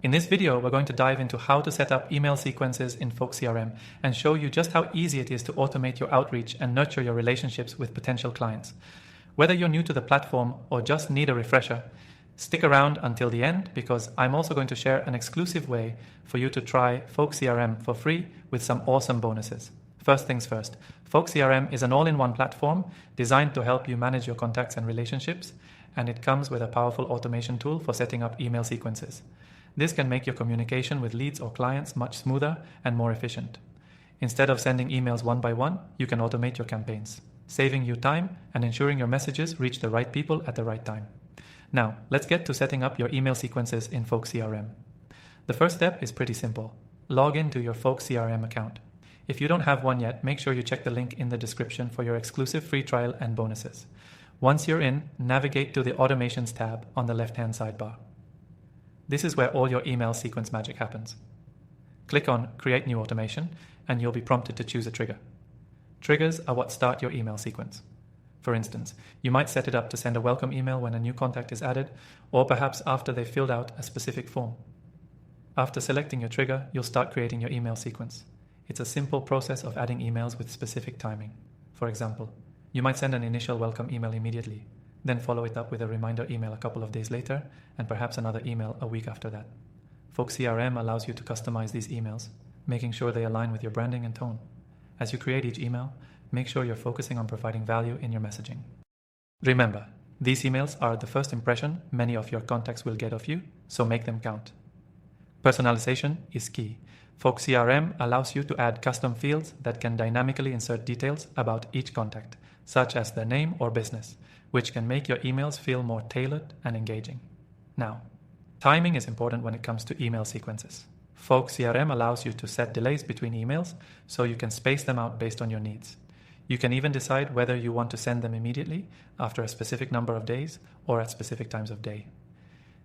In this video, we're going to dive into how to set up email sequences in Folk CRM and show you just how easy it is to automate your outreach and nurture your relationships with potential clients. Whether you're new to the platform or just need a refresher, stick around until the end because I'm also going to share an exclusive way for you to try Folk CRM for free with some awesome bonuses. First things first, Folk CRM is an all-in-one platform designed to help you manage your contacts and relationships, and it comes with a powerful automation tool for setting up email sequences. This can make your communication with leads or clients much smoother and more efficient. Instead of sending emails one by one, you can automate your campaigns, saving you time and ensuring your messages reach the right people at the right time. Now, let's get to setting up your email sequences in Folk CRM. The first step is pretty simple. Log into your Folk CRM account. If you don't have one yet, make sure you check the link in the description for your exclusive free trial and bonuses. Once you're in, navigate to the Automations tab on the left-hand sidebar. This is where all your email sequence magic happens. Click on Create New Automation and you'll be prompted to choose a trigger. Triggers are what start your email sequence. For instance, you might set it up to send a welcome email when a new contact is added, or perhaps after they've filled out a specific form. After selecting your trigger, you'll start creating your email sequence. It's a simple process of adding emails with specific timing. For example, you might send an initial welcome email immediately, then follow it up with a reminder email a couple of days later, and perhaps another email a week after that. Folk CRM allows you to customize these emails, making sure they align with your branding and tone. As you create each email, make sure you're focusing on providing value in your messaging. Remember, these emails are the first impression many of your contacts will get of you, so make them count. Personalization is key. Folk CRM allows you to add custom fields that can dynamically insert details about each contact, such as their name or business, which can make your emails feel more tailored and engaging. Now, timing is important when it comes to email sequences. Folk CRM allows you to set delays between emails so you can space them out based on your needs. You can even decide whether you want to send them immediately, after a specific number of days, or at specific times of day.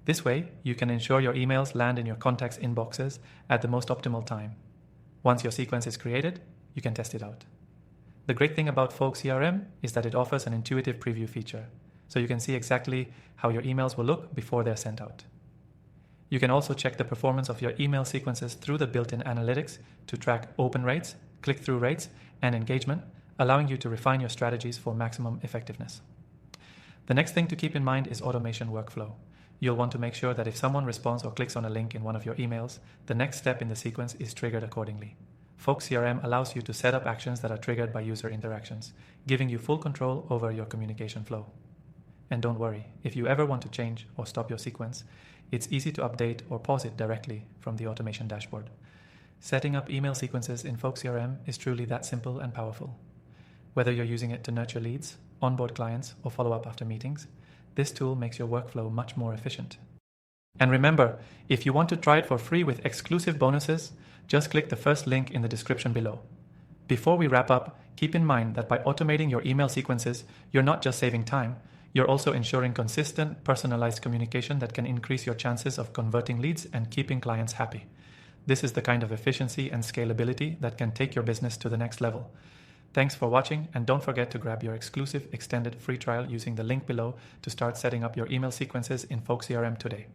This way, you can ensure your emails land in your contacts' inboxes at the most optimal time. Once your sequence is created, you can test it out. The great thing about Folk CRM is that it offers an intuitive preview feature, so you can see exactly how your emails will look before they're sent out. You can also check the performance of your email sequences through the built-in analytics to track open rates, click-through rates, and engagement, allowing you to refine your strategies for maximum effectiveness. The next thing to keep in mind is automation workflow. You'll want to make sure that if someone responds or clicks on a link in one of your emails, the next step in the sequence is triggered accordingly. Folk CRM allows you to set up actions that are triggered by user interactions, giving you full control over your communication flow. And don't worry, if you ever want to change or stop your sequence, it's easy to update or pause it directly from the automation dashboard. Setting up email sequences in Folk CRM is truly that simple and powerful. Whether you're using it to nurture leads, onboard clients, or follow up after meetings, this tool makes your workflow much more efficient. And remember, if you want to try it for free with exclusive bonuses, just click the first link in the description below. Before we wrap up, keep in mind that by automating your email sequences, you're not just saving time, you're also ensuring consistent, personalized communication that can increase your chances of converting leads and keeping clients happy. This is the kind of efficiency and scalability that can take your business to the next level. Thanks for watching, and don't forget to grab your exclusive extended free trial using the link below to start setting up your email sequences in Folk CRM today.